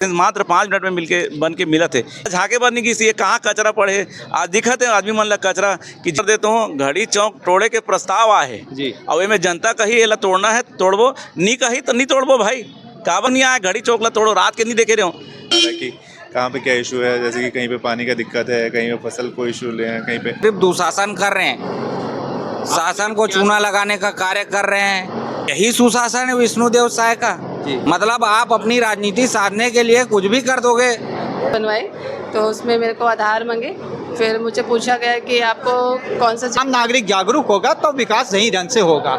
मात्र 5 मिनट में मिलके बन के मिला थे। झाके बनी की ये कहाँ कचरा पड़े आज दिखत है आदमी मन ला कचरा कि जब देते हो घड़ी चौक तोड़े के प्रस्ताव आए जी। और में जनता कही एला तोड़ना है तोड़बो, नहीं कही तो नहीं तोड़बो भाई। काबर नहीं आया घड़ी चौक ला तोड़ो, रात के नहीं देखे रहे हो कि कहाँ पे क्या इशू है, जैसे कि कहीं पे पानी का दिक्कत है, कहीं पे फसल को इशू ले हैं, कहीं पे सिर्फ दुशासन कर रहे हैं, शासन को चूना लगाने का कार्य कर रहे हैं। यही सुशासन है विष्णुदेव साय का। मतलब आप अपनी राजनीति साधने के लिए कुछ भी कर दोगे। बनवाए तो उसमें मेरे को आधार मांगे, फिर मुझे पूछा गया कि आपको कौन सा आम नागरिक जागरूक होगा तो विकास सही ढंग से होगा।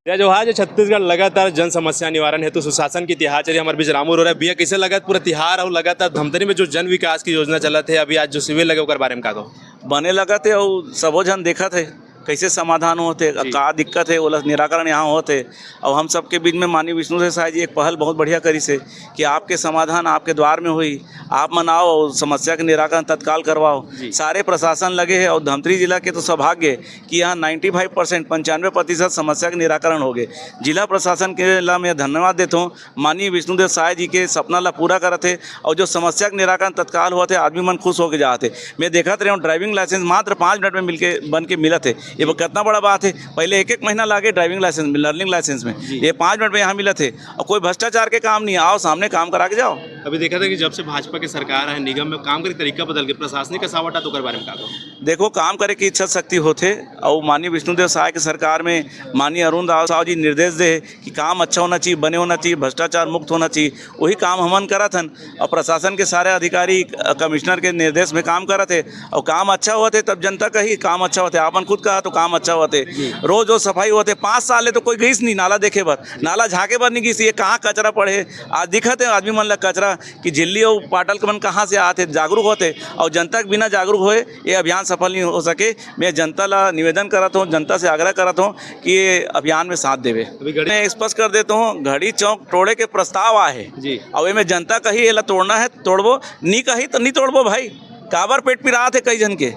यह जो है जो छत्तीसगढ़ लगातार जन समस्या निवारण हेतु सुशासन की तिहार चलिए हमारे बीच रामू रो रहा है भैया कैसे लगा पूरा तिहार और लगातार धमतरी में जो जन विकास की योजना चला थे अभी आज जो शिविर लगे ओकर बारे में का दो बने लगा थे और सबो जन देखा थे कैसे समाधान होते का दिक्कत है वो निराकरण यहाँ होते। और हम सबके बीच में माननीय विष्णुदेव साय जी एक पहल बहुत बढ़िया करी से कि आपके समाधान आपके द्वार में हुई, आप मनाओ और समस्या के निराकरण तत्काल करवाओ। सारे प्रशासन लगे हैं और धमतरी जिला के तो सौभाग्य कि यहाँ 95% 95% समस्या के निराकरण हो गए। जिला प्रशासन के ला मैं धन्यवाद देता हूँ, माननीय विष्णुदेव साय जी के सपना ला पूरा करते और जो समस्या के निराकरण तत्काल हुआ थे आदमी मन खुश होकर जाते। मैं देखा रहे हूँ ड्राइविंग लाइसेंस मात्र 5 मिनट में मिलके बन के मिला थे। ये कितना बड़ा बात है, पहले एक महीना लागे ड्राइविंग लाइसेंस में, लर्निंग लाइसेंस में, ये 5 मिनट में यहाँ मिला थे। और कोई भ्रष्टाचार के काम नहीं, आओ सामने काम करा के जाओ। अभी देखा था कि जब से भाजपा की सरकार है निगम में काम करे तरीका बदल गया, प्रशासनिक का सावटा तो बारे में का दो देखो काम करे की इच्छा शक्ति होते और माननीय विष्णुदेव साय की सरकार में माननीय अरुण राव जी निर्देश दे कि काम अच्छा होना चाहिए, बने होना चाहिए, भ्रष्टाचार मुक्त होना चाहिए, वही काम हमन करा थन। और प्रशासन के सारे अधिकारी कमिश्नर के निर्देश में काम करा थे और काम अच्छा हुआ थे तब जनता का ही काम अच्छा होते। आपन खुद कहा तो काम अच्छा होते, रोज रोज सफाई होते। 5 साल तो कोई गईस नहीं नाला देखे बर, नाला झाके बर नहीं गई ये कहाँ कचरा पड़े आज दिखत है आदमी मन ला कचरा कि झिल्ली और पाटल के मन कहाँ से आते जागरूक होते और जनता के बिना जागरूक होए ये अभियान सफल नहीं हो सके। मैं जनता ला निवेदन करता हूँ, जनता से आग्रह करता हूँ कि ये अभियान में साथ देवे। मैं स्पष्ट कर देता हूँ घड़ी चौक तोड़े के प्रस्ताव आए और में जनता कही एला तोड़ना है तोड़बो, नहीं कही तो नहीं तोड़बो भाई। काबर पेट पिरा थे कई जन के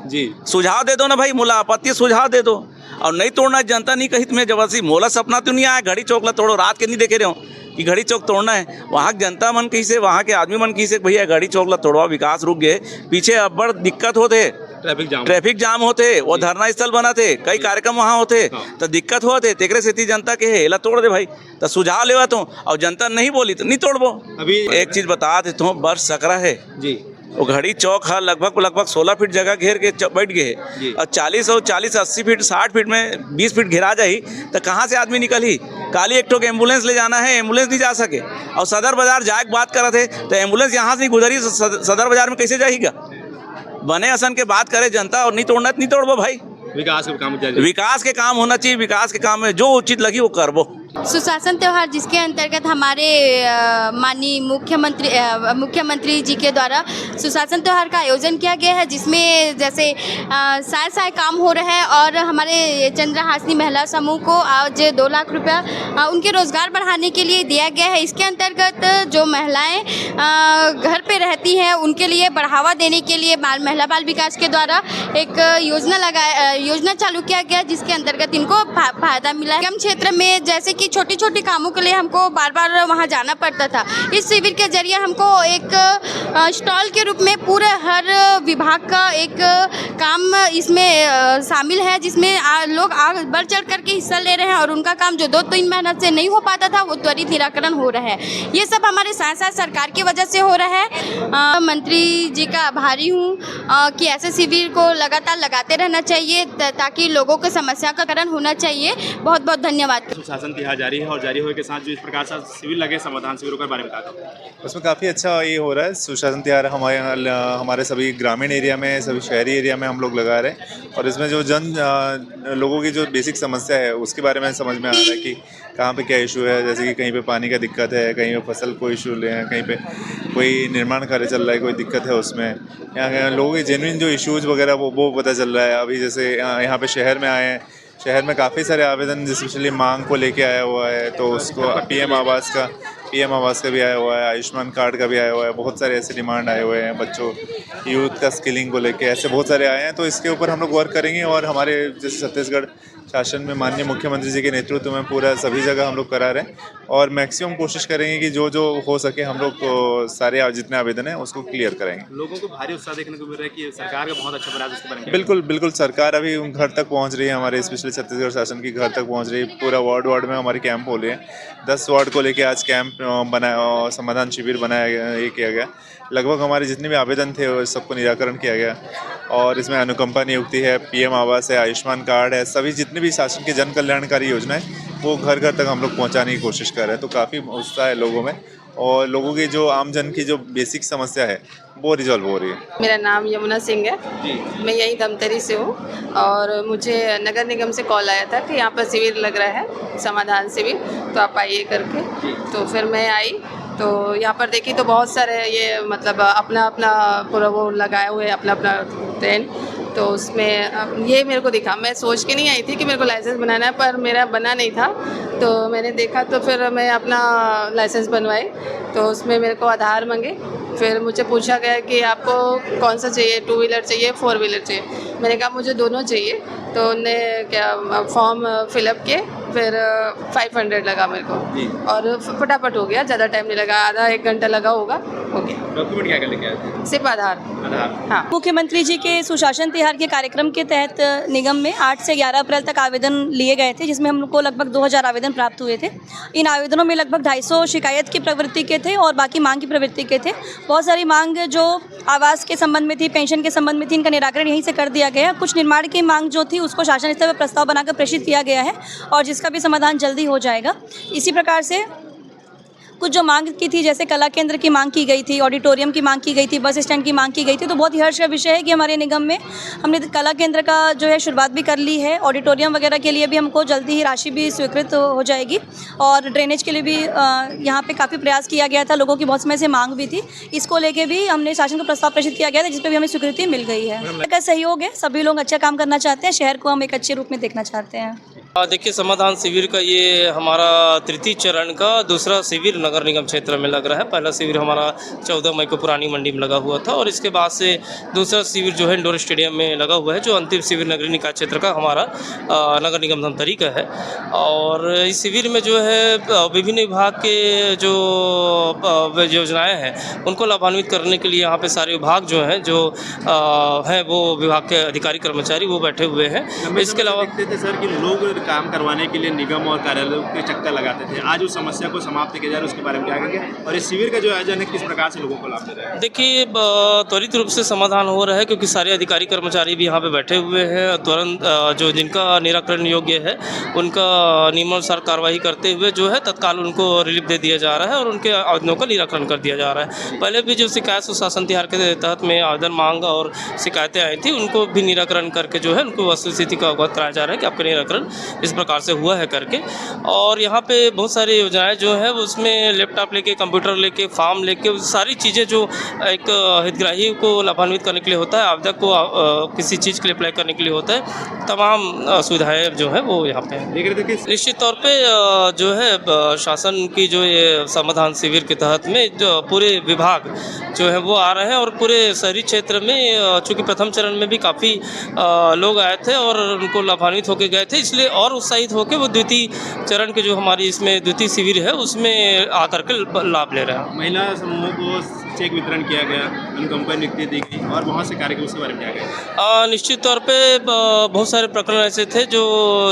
सुझाव दे दो ना भाई, मोला आपत्ति सुझाव दे दो और नहीं तोड़ना जनता नहीं कही तुम्हें जबरदस्ती मोला सपना तो नहीं आया घड़ी चौक ला तोड़ो, रात के नहीं देखे रहे हो कि घड़ी चौक तोड़ना है। वहाँ की जनता मन कैसे, वहाँ के आदमी मन कैसे भैया घड़ी चौक ला तोड़वा, विकास रुक गए, पीछे अब्बड़ दिक्कत होते, ट्रैफिक जाम होते, वो धरना स्थल बना थे, कई कार्यक्रम वहाँ होते तो दिक्कत होते। तेकरे से जनता के है एला तोड़ दे भाई तो सुझाव लेवा तो और जनता नहीं बोली तो नहीं तोड़बो। अभी एक चीज बता देता हूँ, बर्फ सकरा है वो घड़ी चौक है लगभग 16 फीट जगह घेर के बैठ गए और 40 और 80 फीट 60 फीट में 20 फीट घेरा जाही तो कहाँ से आदमी निकली। काली एक ठोक एम्बुलेंस ले जाना है, एम्बुलेंस नहीं जा सके और सदर बाजार जाए बात करा थे तो एम्बुलेंस यहाँ से गुजरी सदर बाजार में कैसे जाएगा। बने असन के बात करे जनता और नहीं तोड़ना नहीं तोड़बो भाई। विकास के काम होना चाहिए, विकास के काम में जो उचित लगी वो करबो। सुशासन त्यौहार जिसके अंतर्गत हमारे माननीय मुख्यमंत्री जी के द्वारा सुशासन त्यौहार का आयोजन किया गया है, जिसमें जैसे साय काम हो रहा है और हमारे चंद्रहासिनी महिला समूह को आज 2 लाख रुपया उनके रोजगार बढ़ाने के लिए दिया गया है। इसके अंतर्गत जो महिलाएं घर पे रहती हैं उनके लिए बढ़ावा देने के लिए महिला बाल विकास के द्वारा एक योजना चालू किया गया, जिसके अंतर्गत इनको फायदा मिला है। कम क्षेत्र में जैसे कि छोटी छोटी कामों के लिए हमको बार बार वहाँ जाना पड़ता था, इस शिविर के जरिए हमको एक स्टॉल के रूप में पूरे हर विभाग का एक काम इसमें शामिल है, जिसमें लोग बढ़ चढ़ करके हिस्सा ले रहे हैं और उनका काम जो 2-3 मेहनत से नहीं हो पाता था वो त्वरित निराकरण हो रहा है। ये सब हमारे साथ सरकार की वजह से हो रहा है। मंत्री जी का आभारी हूँ कि ऐसे शिविर को लगातार लगाते रहना चाहिए ताकि लोगों की समस्या का निराकरण होना चाहिए। बहुत बहुत धन्यवाद। सुशासन तिहार जारी है और जारी होने के साथ जो इस प्रकार से शिविर लगे समाधान शिविरों के बारे में कहा उसमें काफ़ी अच्छा ये हो रहा है। सुशासन तिहार हमारे सभी ग्रामीण एरिया में, सभी शहरी एरिया में हम लोग लगा रहे हैं और इसमें जो लोगों की जो बेसिक समस्या है उसके बारे में समझ में आ रहा है कि कहाँ पे क्या इशू है। जैसे कि कहीं पे पानी का दिक्कत है, कहीं पे फसल को इशू ले हैं, कहीं पे कोई निर्माण कार्य चल रहा है, कोई दिक्कत है उसमें। यहाँ लोगों के जेन्युइन जो इश्यूज़ वगैरह वो पता चल रहा है। अभी जैसे यहाँ पे शहर में आए हैं, शहर में काफ़ी सारे आवेदन स्पेशली मांग को लेके आया हुआ है, तो उसको पीएम आवास का भी आया हुआ है, आयुष्मान कार्ड का भी आया हुआ है। बहुत सारे ऐसे डिमांड आए हुए हैं, बच्चों यूथ का स्किलिंग को लेके ऐसे बहुत सारे आए हैं। तो इसके ऊपर हम लोग वर्क करेंगे और हमारे जैसे छत्तीसगढ़ शासन में माननीय मुख्यमंत्री जी के नेतृत्व में पूरा सभी जगह हम लोग करा रहे हैं और मैक्सिमम कोशिश करेंगे कि जो जो हो सके हम लोग सारे जितने आवेदन हैं उसको क्लियर करेंगे। लोगों को भारी उत्साह देखने को मिल रहा है कि सरकार का बहुत अच्छा प्रयास उसके बारे में। बिल्कुल बिल्कुल, सरकार अभी घर तक पहुंच रही है, हमारे स्पेशली छत्तीसगढ़ शासन की घर तक पहुंच रही है। पूरा वार्ड वार्ड में हमारे कैंप हो रहे हैं। 10 वार्ड को लेके आज कैंप बनाया, समाधान शिविर बनाया गया, ये किया गया। लगभग हमारे जितने भी आवेदन थे वो सबको निराकरण किया गया और इसमें अनुकंपा नियुक्ति है, पीएम आवास है, आयुष्मान कार्ड है, सभी जितने भी शासन की जन कल्याणकारी योजनाएं वो घर घर तक हम लोग पहुंचाने की कोशिश कर रहे हैं। तो काफ़ी उत्साह है लोगों में और लोगों की जो आम जन की जो बेसिक समस्या है वो रिजॉल्व हो रही है। मेरा नाम यमुना सिंह है, मैं यहीं धमतरी से हूँ और मुझे नगर निगम से कॉल आया था कि यहाँ पर शिविर लग रहा है, समाधान शिविर, तो आप आइए करके। तो फिर मैं आई तो यहाँ पर देखी तो बहुत सारे ये मतलब अपना अपना पूरा वो लगाए हुए अपना अपना ट्रेन, तो उसमें ये मेरे को दिखा। मैं सोच के नहीं आई थी कि मेरे को लाइसेंस बनाना है, पर मेरा बना नहीं था तो मैंने देखा तो फिर मैं अपना लाइसेंस बनवाई। तो उसमें मेरे को आधार मांगे, फिर मुझे पूछा गया कि आपको कौन सा चाहिए, 2 व्हीलर चाहिए 4 व्हीलर चाहिए। मैंने कहा मुझे दोनों चाहिए, तो उनने क्या फॉर्म फिलअप किए, फिर 500 लगा मेरे को और फटाफट हो गया, ज़्यादा टाइम नहीं लगा, आधा 1 घंटा लगा होगा, हो गया। डॉक्यूमेंट क्या क्या लेके आए थे? सिर्फ आधार। हाँ। मुख्यमंत्री जी के सुशासन तिहार के कार्यक्रम के तहत निगम में 8 से 11 अप्रैल तक आवेदन लिए गए थे, जिसमें हमको लगभग 2000 आवेदन प्राप्त हुए थे। इन आवेदनों में लगभग 250 शिकायत की प्रवृत्ति के थे और बाकी मांग की प्रवृत्ति के थे। बहुत सारी मांग जो आवास के संबंध में थी, पेंशन के संबंध में थी, इनका निराकरण यहीं से कर दिया गया। कुछ निर्माण की मांग जो थी उसको शासन स्तर पर प्रस्ताव बनाकर प्रेषित किया गया है और जिसका भी समाधान जल्दी हो जाएगा। इसी प्रकार से कुछ जो मांग की थी, जैसे कला केंद्र की मांग की गई थी, ऑडिटोरियम की मांग की गई थी, बस स्टैंड की मांग की गई थी, तो बहुत ही हर्ष का विषय है कि हमारे निगम में हमने कला केंद्र का जो है शुरुआत भी कर ली है। ऑडिटोरियम वगैरह के लिए भी हमको जल्दी ही राशि भी स्वीकृत हो जाएगी और ड्रेनेज के लिए भी यहाँ पे काफ़ी प्रयास किया गया था, लोगों की बहुत समय से मांग भी थी। इसको लेके भी हमने शासन को प्रस्ताव प्रेषित किया गया था, जिस पर भी हमें स्वीकृति मिल गई है। का सहयोग है, सभी लोग अच्छा काम करना चाहते हैं, शहर को हम एक अच्छे रूप में देखना चाहते हैं। देखिए, समाधान शिविर का ये हमारा तृतीय चरण का दूसरा शिविर नगर निगम क्षेत्र में लग रहा है। पहला शिविर हमारा 14 मई को पुरानी मंडी में लगा हुआ था और इसके बाद से दूसरा शिविर जो है इंडोर स्टेडियम में लगा हुआ है, जो अंतिम शिविर नगरीय निकाय क्षेत्र का हमारा नगर निगम धमतरी का है। और इस शिविर में जो है विभिन्न विभाग के जो योजनाएँ हैं उनको लाभान्वित करने के लिए यहाँ पे सारे विभाग जो हैं हैं वो विभाग के अधिकारी कर्मचारी वो बैठे हुए हैं। इसके अलावा देखते थे सर कि लोग काम करवाने के लिए निगम और कार्यालयों के चक्कर लगाते थे, आज उस समस्या को समाप्त किया जा रहा है, उसके बारे में क्या कहेंगे? और इस शिविर का जो आयोजन है किस प्रकार से लोगों को लाभ दे रहा है? देखिए, त्वरित रूप से समाधान हो रहा है क्योंकि सारे अधिकारी कर्मचारी भी यहाँ पे बैठे हुए हैं। तुरंत जो जिनका निराकरण योग्य है उनका नियमानुसार कार्रवाई करते हुए जो है तत्काल उनको रिलीफ दे दिया जा रहा है और उनके आवेदनों का निराकरण कर दिया जा रहा है। पहले भी जो शिकायत सुशासन तिहार के तहत में आवेदन मांग और शिकायतें आई थी उनको भी निराकरण करके जो है उनको वस्तुस्थिति का अवगत कराया जा रहा है कि आपका निराकरण इस प्रकार से हुआ है करके। और यहाँ पे बहुत सारी योजनाएं जो है उसमें लैपटॉप लेके, कंप्यूटर लेके, फॉर्म लेके, सारी चीज़ें जो एक हितग्राही को लाभान्वित करने के लिए होता है, आवेदक को किसी चीज़ के लिए अप्लाई करने के लिए होता है, तमाम सुविधाएं जो है वो यहाँ पे देख रहे थे कि निश्चित तौर पे जो है शासन की जो ये समाधान शिविर के तहत में जो पूरे विभाग जो है वो आ रहे हैं और पूरे शहरी क्षेत्र में चूँकि प्रथम चरण में भी काफ़ी लोग आए थे और उनको लाभान्वित होकर गए थे, इसलिए और उत्साहित होकर वो द्वितीय चरण के जो हमारी इसमें द्वितीय शिविर है उसमें आकर के लाभ ले रहे हैं। महिला समूहों को चेक वितरण किया गया, अनुकंपा नियुक्ति दी गई और बहुत से कार्यक्रम उसके बारे में क्या कहें? निश्चित तौर पे बहुत सारे प्रकरण ऐसे थे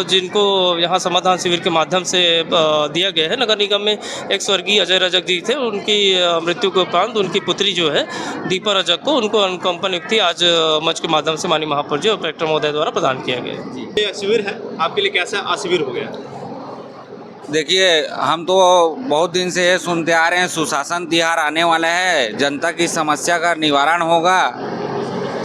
जिनको यहाँ समाधान शिविर के माध्यम से दिया गया है। नगर निगम में एक स्वर्गीय अजय रजक जी थे, उनकी मृत्यु के उपरांत उनकी पुत्री जो है दीपा रजक को उनको अनुकंपा नियुक्ति आज मंच के माध्यम से माननीय महापौर जी और कलेक्टर महोदय द्वारा प्रदान किया गया। ये शिविर है आपके लिए कैसा अशिविर हो गया? देखिए, हम तो बहुत दिन से ये सुनते आ रहे हैं सुशासन तिहार आने वाला है, जनता की समस्या का निवारण होगा,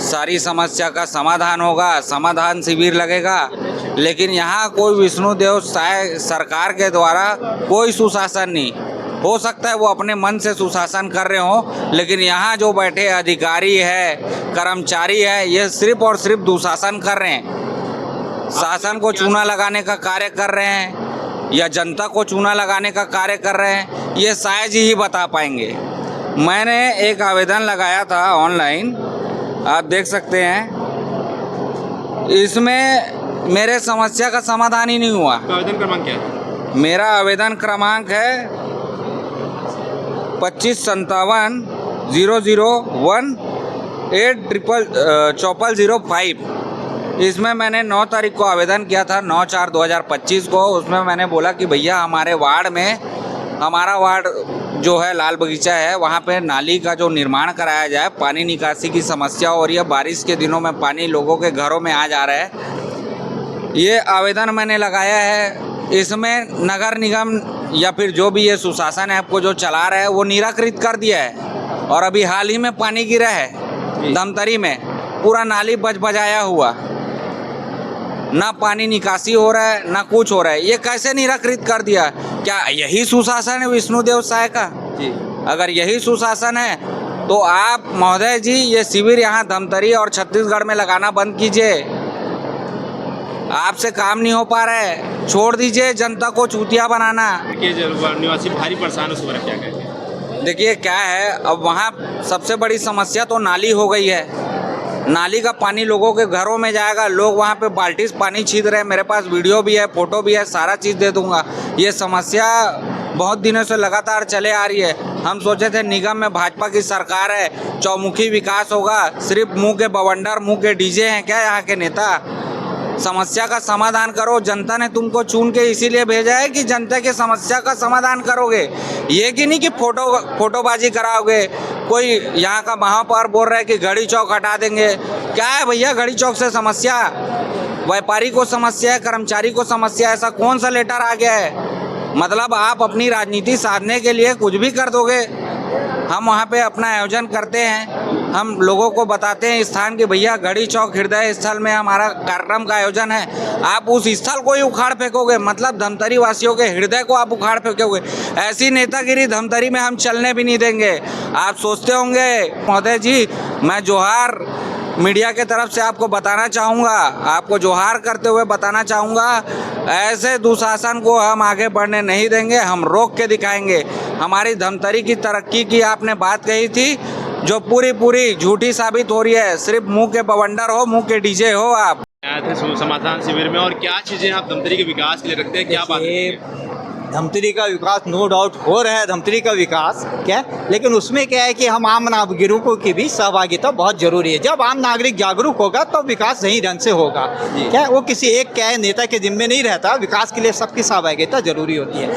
सारी समस्या का समाधान होगा, समाधान शिविर लगेगा, लेकिन यहाँ कोई विष्णुदेव साय सरकार के द्वारा कोई सुशासन नहीं। हो सकता है वो अपने मन से सुशासन कर रहे हो, लेकिन यहाँ जो बैठे अधिकारी है, कर्मचारी है, ये सिर्फ और सिर्फ दुशासन कर रहे हैं। शासन को चूना लगाने का कार्य कर रहे हैं या जनता को चूना लगाने का कार्य कर रहे हैं, ये शायद ही बता पाएंगे। मैंने एक आवेदन लगाया था ऑनलाइन, आप देख सकते हैं, इसमें मेरे समस्या का समाधान ही नहीं हुआ। आवेदन क्रमांक क्या है? मेरा आवेदन क्रमांक है 2557-001-80005। इसमें मैंने 9 तारीख को आवेदन किया था, 9/4/2025 को। उसमें मैंने बोला कि भैया हमारे वार्ड में, हमारा वार्ड जो है लाल बगीचा है, वहाँ पे नाली का जो निर्माण कराया जाए, पानी निकासी की समस्या हो रही है, बारिश के दिनों में पानी लोगों के घरों में आ जा रहा है। ये आवेदन मैंने लगाया है। इसमें नगर निगम या फिर जो भी ये सुशासन ऐप को जो चला रहा है वो निराकृत कर दिया है। और अभी हाल ही में पानी गिरा है धमतरी में, पूरा नाली बजाया हुआ, ना पानी निकासी हो रहा है ना कुछ हो रहा है। ये कैसे निराकृत कर दिया? क्या यही सुशासन है विष्णुदेव साय का? जी, अगर यही सुशासन है तो आप महोदय जी ये शिविर यहाँ धमतरी और छत्तीसगढ़ में लगाना बंद कीजिए। आपसे काम नहीं हो पा रहा है, छोड़ दीजिए जनता को चूतिया बनाना। देखिए जो निवासी भारी परेशान, उस पर क्या कहते हैं? देखिए क्या है, अब वहाँ सबसे बड़ी समस्या तो नाली हो गई है। नाली का पानी लोगों के घरों में जाएगा, लोग वहाँ पे बाल्टी से पानी छीन रहे हैं। मेरे पास वीडियो भी है, फोटो भी है, सारा चीज़ दे दूँगा। ये समस्या बहुत दिनों से लगातार चले आ रही है। हम सोचे थे निगम में भाजपा की सरकार है, चौमुखी विकास होगा, सिर्फ मुँह के बवंडर, मुँह के डीजे हैं क्या यहाँ के नेता? समस्या का समाधान करो। जनता ने तुमको चुन के इसीलिए भेजा है कि जनता की समस्या का समाधान करोगे, ये कि नहीं कि फोटोबाजी कराओगे। कोई यहाँ का महापौर बोल रहा है कि घड़ी चौक हटा देंगे। क्या है भैया घड़ी चौक से समस्या? व्यापारी को समस्या है, कर्मचारी को समस्या है, ऐसा कौन सा लेटर आ गया है? मतलब आप अपनी राजनीति साधने के लिए कुछ भी कर दोगे। हम वहाँ पे अपना आयोजन करते हैं, हम लोगों को बताते हैं स्थान कि भैया घड़ी चौक हृदय स्थल में हमारा कार्यक्रम का आयोजन है। आप उस स्थल को ही उखाड़ फेंकोगे, मतलब धमतरी वासियों के हृदय को आप उखाड़ फेंकोगे। ऐसी नेतागिरी धमतरी में हम चलने भी नहीं देंगे। आप सोचते होंगे महोदय जी, मैं जोहार मीडिया के तरफ से आपको बताना चाहूँगा, आपको जोहार करते हुए बताना चाहूँगा, ऐसे दुशासन को हम आगे बढ़ने नहीं देंगे। हम रोक के दिखाएंगे। हमारी धमतरी की तरक्की की आपने बात कही थी, जो पूरी झूठी साबित हो रही है। सिर्फ मुंह के बवंडर हो, मुंह के डीजे हो आप। आए थे समाधान शिविर में, और क्या चीज़ें आप धमतरी के विकास के लिए रखते हैं? क्या बात है? धमतरी का विकास नो डाउट हो रहा है, धमतरी का विकास क्या, लेकिन उसमें क्या है कि हम आम नागरिकों की भी सहभागिता बहुत जरूरी है। जब आम नागरिक जागरूक होगा तो विकास सही ढंग से होगा। क्या वो किसी एक क्या है नेता के जिम्मे नहीं रहता, विकास के लिए सबकी सहभागिता जरूरी होती है।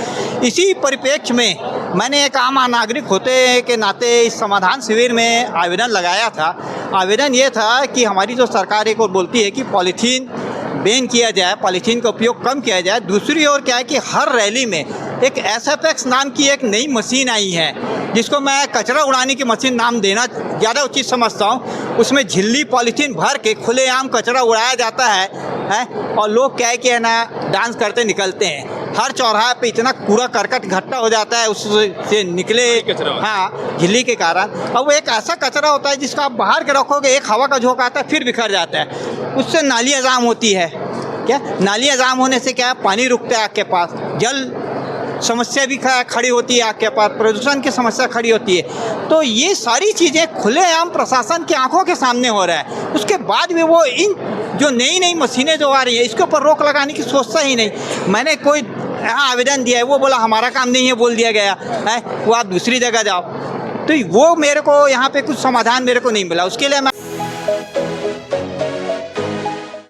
इसी परिप्रेक्ष्य में मैंने एक आम नागरिक होते के नाते इस समाधान शिविर में आवेदन लगाया था। आवेदन ये था कि हमारी जो सरकार एक और बोलती है कि पॉलीथीन बैन किया जाए, पॉलीथीन का उपयोग कम किया जाए। दूसरी ओर क्या है कि हर रैली में एक SFX नाम की एक नई मशीन आई है, जिसको मैं कचरा उड़ाने की मशीन नाम देना ज़्यादा उचित समझता हूँ। उसमें झिल्ली पॉलीथीन भर के खुलेआम कचरा उड़ाया जाता है और लोग क्या है कि है ना डांस करते निकलते हैं। हर चौराहे पे इतना कूड़ा करकट इकट्ठा हो जाता है, उससे निकले हाँ झिल्ली के कारण। अब वो एक ऐसा कचरा होता है जिसको आप बाहर के रखोगे, एक हवा का झोंका आता है, फिर बिखर जाता है। उससे नालियाँ जाम होती है। क्या नालियाँ जाम होने से क्या है, पानी रुकता है आपके पास, जल समस्या भी खड़ी होती है आपके पास, प्रदूषण की समस्या खड़ी होती है। तो ये सारी चीज़ें खुलेआम प्रशासन की आंखों के सामने हो रहा है। उसके बाद भी वो इन जो नई मशीनें जो आ रही है इसके ऊपर रोक लगाने की सोचता ही नहीं। मैंने कोई यहाँ आवेदन दिया है, वो बोला हमारा काम नहीं है, बोल दिया गया है वो आप दूसरी जगह जाओ। तो वो मेरे को यहाँ पे कुछ समाधान मेरे को नहीं मिला। उसके लिए मैं